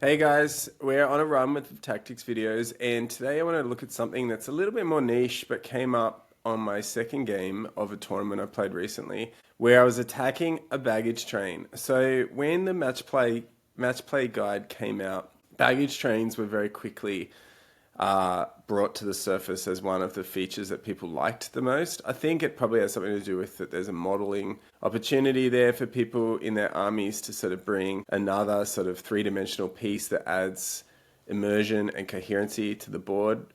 Hey guys, we're on a run with tactics videos, and today I want to look at something that's a little bit more niche but came up on my second game of a tournament I played recently where I was attacking a baggage train. So when the match play guide came out, baggage trains were very quickly brought to the surface as one of the features that people liked the most. I think it probably has something to do with that there's a modeling opportunity there for people in their armies to sort of bring another sort of three-dimensional piece that adds immersion and coherency to the board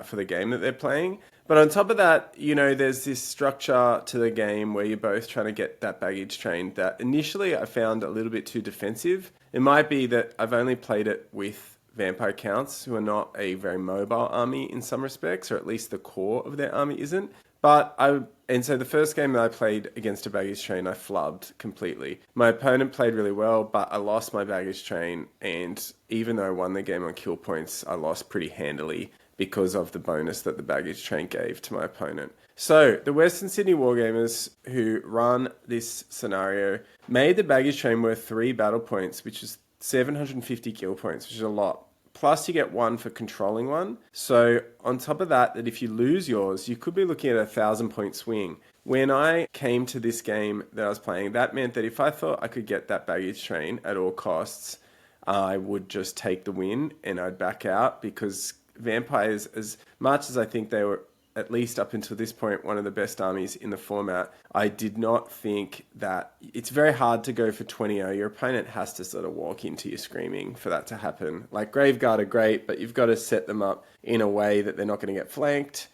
for the game that they're playing. But on top of that, there's this structure to the game where you're both trying to get that baggage train that initially I found a little bit too defensive. It might be that I've only played it with vampire counts who are not a very mobile army in some respects, or at least the core of their army isn't. So the first game that I played against a baggage train, I flubbed completely. My opponent played really well, but I lost my baggage train, and even though I won the game on kill points, I lost pretty handily because of the bonus that the baggage train gave to my opponent. So the Western Sydney Wargamers who run this scenario made the baggage train worth 3 battle points, which is 750 kill points, which is a lot. Plus, you get one for controlling one. So, on top of that, if you lose yours, you could be looking at a 1,000 point swing. When I came to this game that I was playing, that meant that if I thought I could get that baggage train at all costs, I would just take the win and I'd back out because vampires, as much as I think they were at least up until this point, one of the best armies in the format. I did not think that it's very hard to go for 20-0. Your opponent has to sort of walk into you screaming for that to happen. Like Graveguard are great, but you've got to set them up in a way that they're not going to get flanked.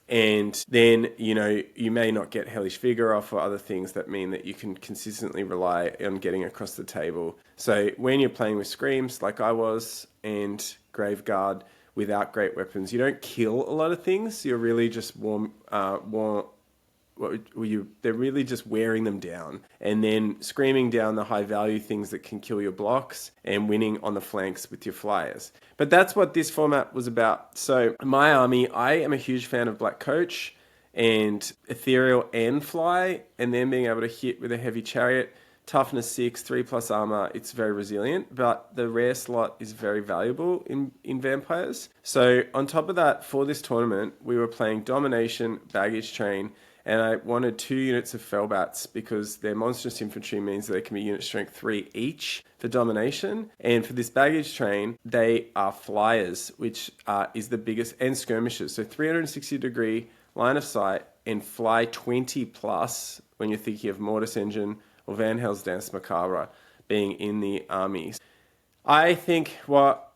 And then, you may not get Hellish Vigor off or other things that mean that you can consistently rely on getting across the table. So when you're playing with Screams, like I was, and Graveguard, without great weapons, you don't kill a lot of things. You're really just they're really just wearing them down and then screaming down the high value things that can kill your blocks and winning on the flanks with your flyers. But that's what this format was about. So my army, I am a huge fan of Black Coach and Ethereal and Fly, and then being able to hit with a heavy chariot. Toughness 6, 3+ armor, it's very resilient, but the rare slot is very valuable in vampires. So on top of that, for this tournament, we were playing Domination, Baggage Train, and I wanted 2 units of Fellbats because their monstrous infantry means that they can be unit strength 3 each for Domination. And for this Baggage Train, they are flyers, which is the biggest, and skirmishers. So 360-degree line of sight and fly 20 plus when you're thinking of Mortis Engine, or Van Hels's Dance Macabre being in the armies. I think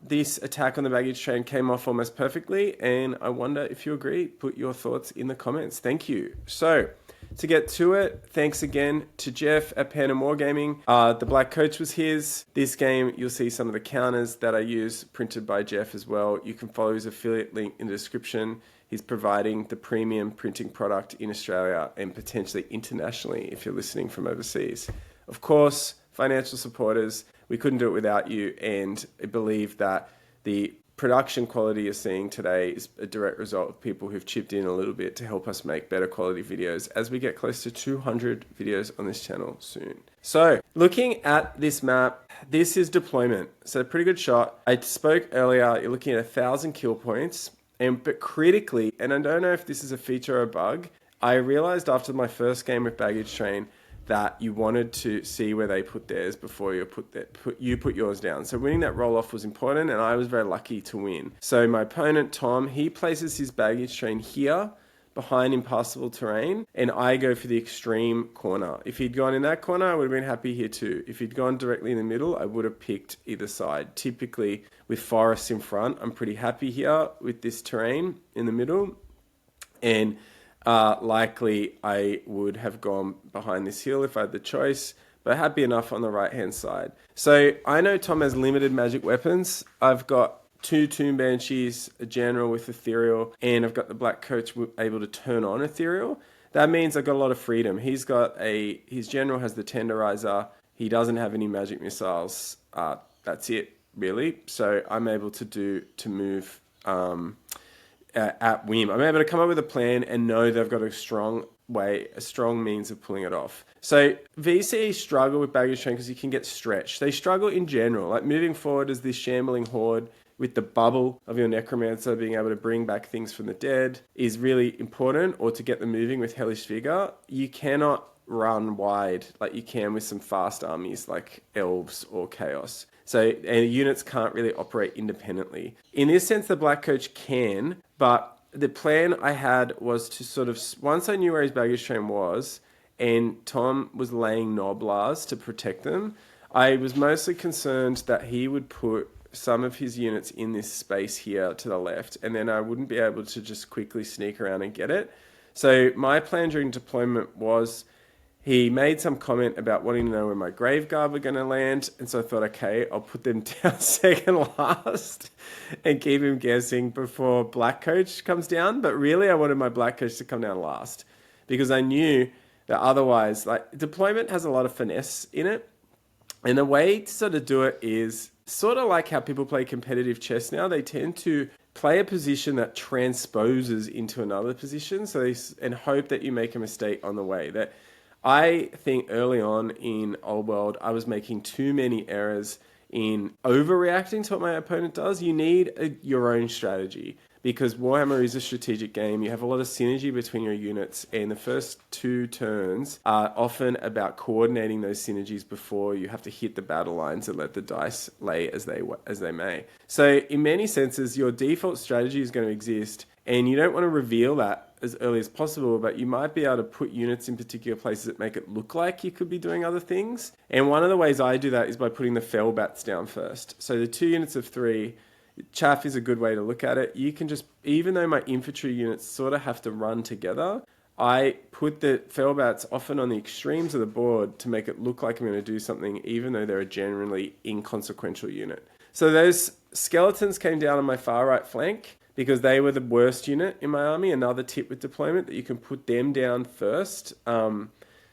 this attack on the baggage train came off almost perfectly, and I wonder if you agree. Put your thoughts in the comments. Thank you. So, to get to it, thanks again to Jeff at Pandemwargaming. The Black Coach was his. This game, you'll see some of the counters that I use printed by Jeff as well. You can follow his affiliate link in the description. He's providing the premium printing product in Australia and potentially internationally if you're listening from overseas. Of course, financial supporters, we couldn't do it without you, and I believe that the production quality you're seeing today is a direct result of people who've chipped in a little bit to help us make better quality videos as we get close to 200 videos on this channel soon. So, looking at this map, this is deployment. So, pretty good shot. I spoke earlier, you're looking at 1,000 kill points. But critically, and I don't know if this is a feature or a bug, I realized after my first game with Baggage Train that you wanted to see where they put theirs before you put yours down. So winning that roll off was important, and I was very lucky to win. So my opponent Tom, he places his Baggage Train here behind impassable terrain, and I go for the extreme corner. If he'd gone in that corner, I would have been happy here too. If he'd gone directly in the middle, I would have picked either side. Typically, with forests in front, I'm pretty happy here with this terrain in the middle, and likely I would have gone behind this hill if I had the choice, but happy enough on the right-hand side. So I know Tom has limited magic weapons. I've got 2 Tomb Banshees, a General with Ethereal, and I've got the Black Coach able to turn on Ethereal. That means I've got a lot of freedom. His General has the Tenderizer. He doesn't have any magic missiles. That's it, really. So I'm able to move at whim. I'm able to come up with a plan and know that I've got a strong way, a strong means of pulling it off. So VC struggle with baggage train because you can get stretched. They struggle in general, like moving forward as this shambling horde with the bubble of your necromancer being able to bring back things from the dead is really important, or to get them moving with Hellish Vigor. You cannot run wide like you can with some fast armies like elves or chaos. So and units can't really operate independently. In this sense, the Black Coach can, but the plan I had was to sort of, once I knew where his baggage train was and Tom was laying Noblars to protect them, I was mostly concerned that he would put some of his units in this space here to the left, and then I wouldn't be able to just quickly sneak around and get it. So my plan during deployment was, he made some comment about wanting to know where my Grave Guard were going to land, and so I thought, okay, I'll put them down second last and keep him guessing before Black Coach comes down. But really, I wanted my Black Coach to come down last because I knew that otherwise, like, deployment has a lot of finesse in it, and the way to sort of do it is sort of like how people play competitive chess now. They tend to play a position that transposes into another position, and hope that you make a mistake on the way. That I think early on in Old World, I was making too many errors in overreacting to what my opponent does. You need your own strategy, because Warhammer is a strategic game. You have a lot of synergy between your units, and the first 2 turns are often about coordinating those synergies before you have to hit the battle lines and let the dice lay as they may. So in many senses, your default strategy is going to exist, and you don't want to reveal that as early as possible, but you might be able to put units in particular places that make it look like you could be doing other things. And one of the ways I do that is by putting the Fellbats down first. So the 2 units of 3, chaff is a good way to look at it. You can just, even though my infantry units sort of have to run together, I put the Fellbats often on the extremes of the board to make it look like I'm going to do something, even though they're a generally inconsequential unit. So those skeletons came down on my far right flank because they were the worst unit in my army. Another tip with deployment, that you can put them down first.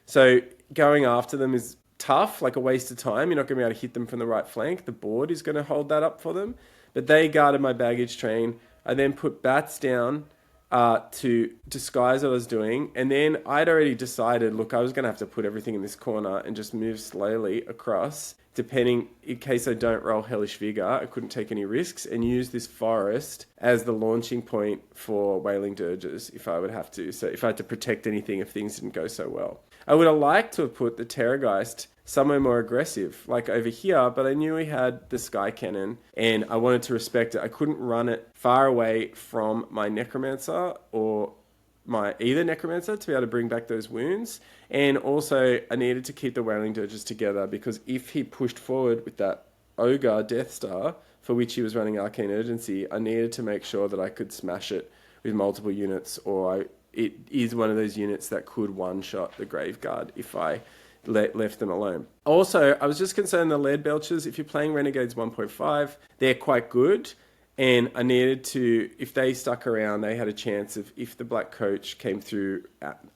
So going after them is tough, like a waste of time. You're not going to be able to hit them from the right flank. The board is going to hold that up for them. But they guarded my baggage train. I then put bats down to disguise what I was doing. And then I'd already decided, look, I was going to have to put everything in this corner and just move slowly across, depending, in case I don't roll Hellish Vigor, I couldn't take any risks, and use this forest as the launching point for Wailing Dirges if I would have to. So if I had to protect anything if things didn't go so well. I would have liked to have put the Terrorgeist somewhere more aggressive, like over here, but I knew he had the Sky Cannon, and I wanted to respect it. I couldn't run it far away from my Necromancer or my either Necromancer to be able to bring back those wounds. And also I needed to keep the Wailing Dirges together, because if he pushed forward with that Ogre Death Star, for which he was running Arcane Urgency, I needed to make sure that I could smash it with multiple units, or it is one of those units that could one-shot the Grave Guard if I left them alone. Also, I was just concerned the Lead Belchers, if you're playing Renegades 1.5, they're quite good. And I needed to, if they stuck around, they had a chance of, if the Black Coach came through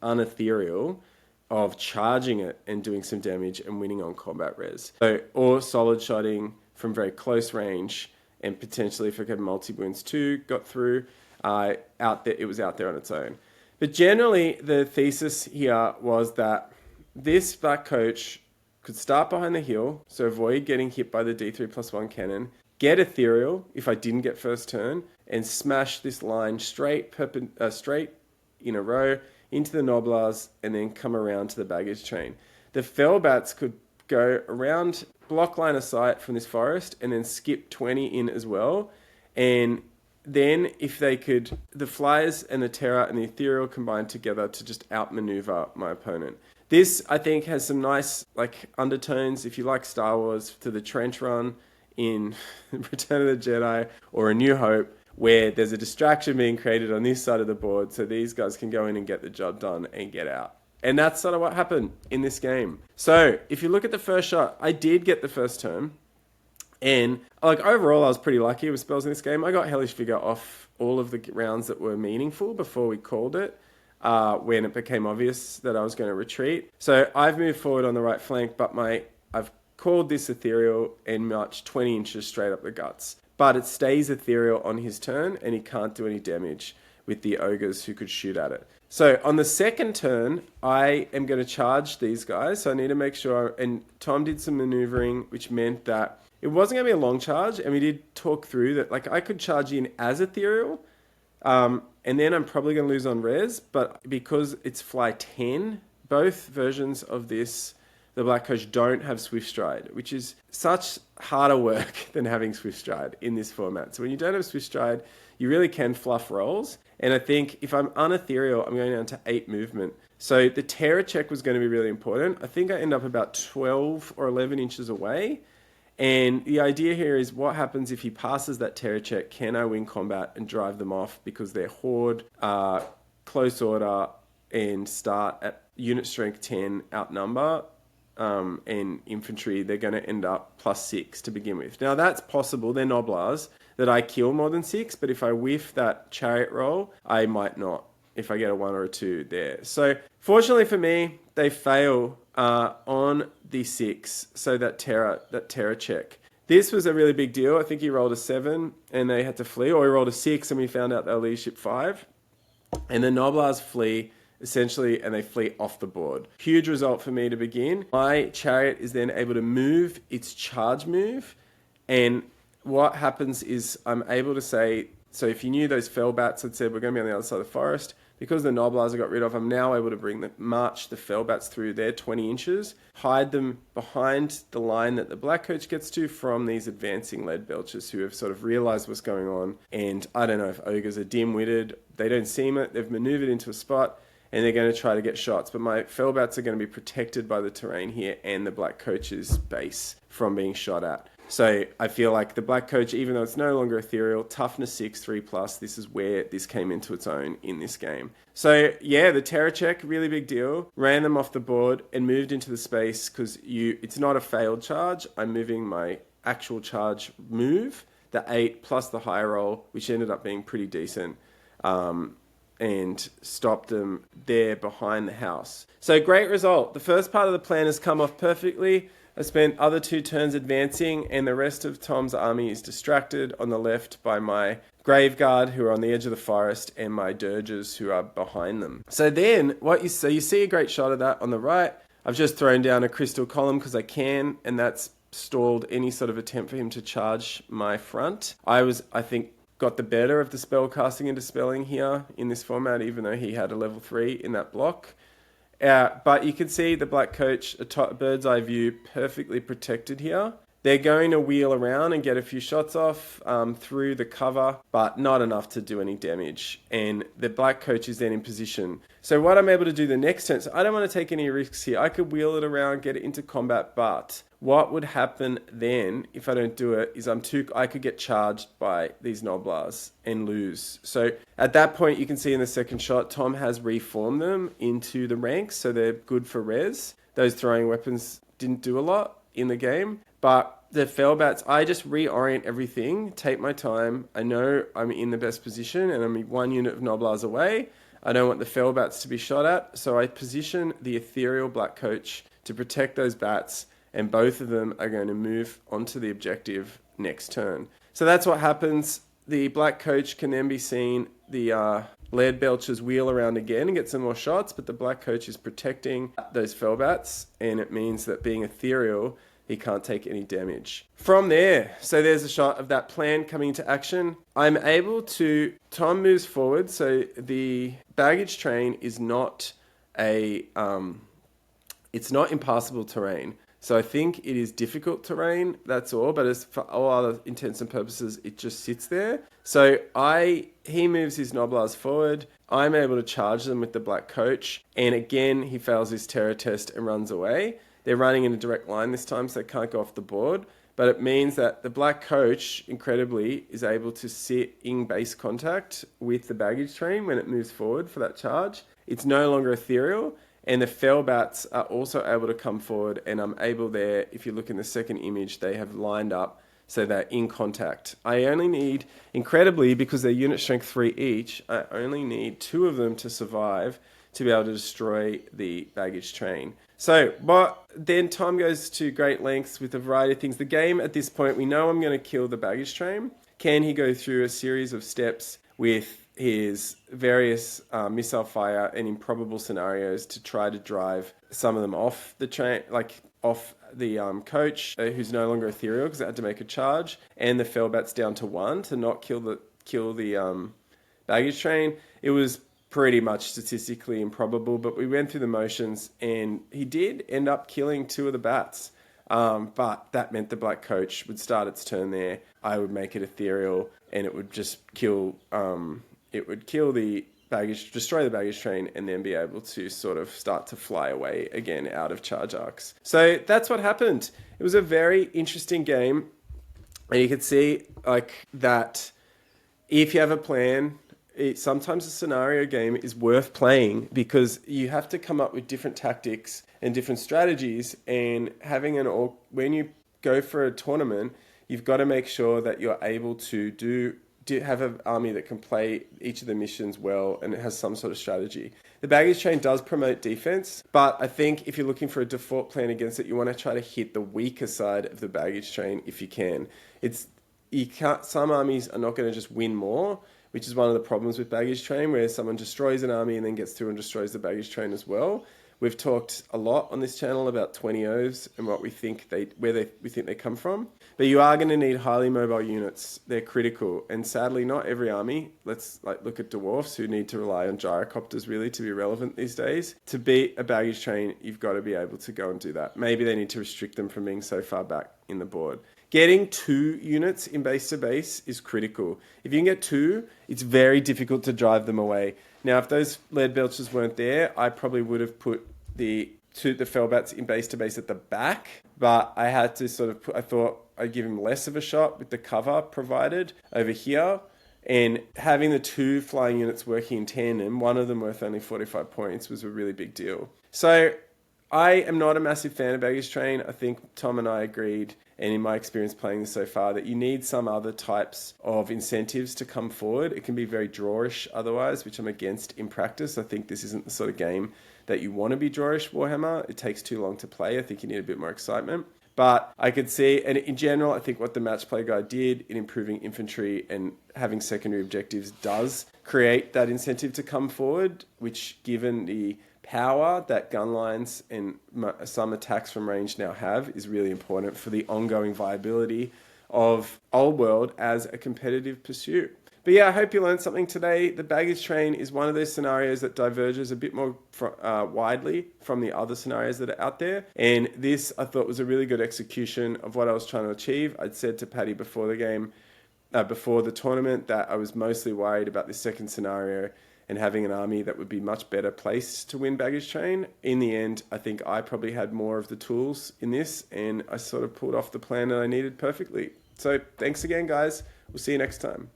unethereal, of charging it and doing some damage and winning on combat res. So, or solid shotting from very close range, and potentially if I could multi-wounds too, got through, out there, it was out there on its own. But generally, the thesis here was that this Black Coach could start behind the hill, so avoid getting hit by the D3+1 cannon, get ethereal if I didn't get first turn, and smash this line straight in a row into the Noblars, and then come around to the baggage train. The Fellbats could go around, block line of sight from this forest, and then skip 20 in as well. And then if they could, the Flyers and the Terror and the Ethereal combined together to just outmaneuver my opponent. This, I think, has some nice undertones, if you like Star Wars, to the trench run in Return of the Jedi or A New Hope, where there's a distraction being created on this side of the board so these guys can go in and get the job done and get out. And that's sort of what happened in this game. So if you look at the first shot, I did get the first turn. And overall, I was pretty lucky with spells in this game. I got Hellish Vigor off all of the rounds that were meaningful before we called it, when it became obvious that I was going to retreat. So I've moved forward on the right flank, but I've called this ethereal and marched 20 inches straight up the guts. But it stays ethereal on his turn, and he can't do any damage, with the ogres who could shoot at it. So on the second turn, I am going to charge these guys. So I need to make sure, and Tom did some maneuvering, which meant that it wasn't going to be a long charge. And we did talk through that, like, I could charge in as Ethereal, and then I'm probably going to lose on res, but because it's fly 10, both versions of this, the Black Coach don't have Swift Stride, which is such harder work than having Swift Stride in this format. So when you don't have Swift Stride, you really can fluff rolls. And I think if I'm unethereal, I'm going down to 8 movement. So the Terror check was going to be really important. I think I end up about 12 or 11 inches away. And the idea here is what happens if he passes that Terror check? Can I win combat and drive them off because they're Horde, close order, and start at unit strength 10 outnumber? And infantry, they're going to end up +6 to begin with. Now that's possible. They're Noblars that I kill more than 6, but if I whiff that chariot roll, I might not if I get a 1 or a 2 there. So fortunately for me, they fail on the 6. So that terror check. This was a really big deal. I think he rolled a 7 and they had to flee, or he rolled a 6 and we found out they were leadership 5. And the Noblars flee essentially, and they flee off the board. Huge result for me to begin. My chariot is then able to move its charge move, and what happens is I'm able to say, so if you knew those fell bats had said we're going to be on the other side of the forest, because the Noblars I got rid of, I'm now able to march the fell bats through their 20 inches, hide them behind the line that the Black Coach gets to from these advancing lead belchers who have sort of realized what's going on. And I don't know if ogres are dim-witted, they don't seem it, they've maneuvered into a spot, and they're going to try to get shots. But my fellbats are going to be protected by the terrain here and the Black Coach's base from being shot at. So I feel like the Black Coach, even though it's no longer ethereal, toughness 6, 3+, this is where this came into its own in this game. So yeah, the Terror check, really big deal. Ran them off the board and moved into the space because it's not a failed charge. I'm moving my actual charge move, the 8 plus the high roll, which ended up being pretty decent. And stopped them there behind the house. So great result. The first part of the plan has come off perfectly. I spent other 2 turns advancing, and the rest of Tom's army is distracted on the left by my Graveguard, who are on the edge of the forest, and my Dirges, who are behind them. So then, you see a great shot of that on the right. I've just thrown down a crystal column because I can, and that's stalled any sort of attempt for him to charge my front. I think, got the better of the spell casting and dispelling here in this format, even though he had a level 3 in that block. But you can see the Black Coach, a bird's eye view, perfectly protected here. They're going to wheel around and get a few shots off through the cover, but not enough to do any damage. And the Black Coach is then in position. So what I'm able to do the next turn, so I don't want to take any risks here. I could wheel it around, get it into combat, but what would happen then if I don't do it is I could get charged by these Noblars and lose. So at that point, you can see in the second shot, Tom has reformed them into the ranks, so they're good for res. Those throwing weapons didn't do a lot in the game, but the fellbats, I just reorient everything, take my time. I know I'm in the best position and I'm 1 unit of Noblars away. I don't want the fellbats to be shot at, so I position the ethereal Black Coach to protect those bats, and both of them are going to move onto the objective next turn. So that's what happens. The Black Coach can then be seen, the lead belchers wheel around again and get some more shots, but the Black Coach is protecting those fellbats, and it means that being ethereal, he can't take any damage. From there, so there's a shot of that plan coming into action. I'm able to, Tom moves forward, so the baggage train is not it's not impassable terrain. So I think it is difficult terrain, that's all, but as for all other intents and purposes, it just sits there. So he moves his Noblars forward, I'm able to charge them with the Black Coach, and again, he fails his terror test and runs away. They're running in a direct line this time, so they can't go off the board. But it means that the Black Coach, incredibly, is able to sit in base contact with the baggage train when it moves forward for that charge. It's no longer ethereal, and the fellbats are also able to come forward, and I'm able there, if you look in the second image, they have lined up so they're in contact. I only need, incredibly, because they're unit strength 3 each, I only need 2 of them to survive to be able to destroy the baggage train. So, but then Tom goes to great lengths with a variety of things. The game at this point, we know I'm going to kill the baggage train. Can he go through a series of steps with his various missile fire and improbable scenarios to try to drive some of them off the train, like off the coach, who's no longer ethereal because it had to make a charge, and the Fellbats down to 1 to not kill the baggage train. It was pretty much statistically improbable, but we went through the motions, and he did end up killing 2 of the bats. But that meant the black coach would start its turn there. I would make it ethereal, and it would just kill. It would kill the baggage, destroy the baggage train, and then be able to sort of start to fly away again out of charge arcs. So that's what happened. It was a very interesting game, and you could see like that. If you have a plan, sometimes a scenario game is worth playing because you have to come up with different tactics and different strategies, and when you go for a tournament, you've got to make sure that you're able to have an army that can play each of the missions well and it has some sort of strategy. The baggage train does promote defense, but I think if you're looking for a default plan against it, you want to try to hit the weaker side of the baggage train if you can. Some armies are not going to just win more, which is one of the problems with baggage train, where someone destroys an army and then gets through and destroys the baggage train as well. We've talked a lot on this channel about 20-0s and what we think we think they come from. But you are going to need highly mobile units. They're critical. And sadly, not every army, let's look at dwarfs who need to rely on gyrocopters really to be relevant these days. To beat a baggage train, you've got to be able to go and do that. Maybe they need to restrict them from being so far back in the board. Getting 2 units in base to base is critical. If you can get 2, it's very difficult to drive them away. Now, if those lead belchers weren't there, I probably would have put the Fellbats in base to base at the back, but I had to I thought I'd give him less of a shot with the cover provided over here, and having the 2 flying units working in tandem, one of them worth only 45 points, was a really big deal. So I am not a massive fan of baggage train. I think Tom and I agreed, and in my experience playing this so far, that you need some other types of incentives to come forward. It can be very drawish otherwise, which I'm against in practice. I think this isn't the sort of game that you want to be drawish Warhammer. It takes too long to play. I think you need a bit more excitement. But I could see, and in general, I think what the match play guide did in improving infantry and having secondary objectives does create that incentive to come forward, which, given the power that gun lines and some attacks from range now have, is really important for the ongoing viability of Old World as a competitive pursuit. But yeah, I hope you learned something today. The baggage train is one of those scenarios that diverges a bit more widely from the other scenarios that are out there. And this, I thought, was a really good execution of what I was trying to achieve. I'd said to Paddy before the game, before the tournament, that I was mostly worried about this second scenario and having an army that would be much better placed to win baggage train. In the end, I think I probably had more of the tools in this, and I sort of pulled off the plan that I needed perfectly. So thanks again, guys. We'll see you next time.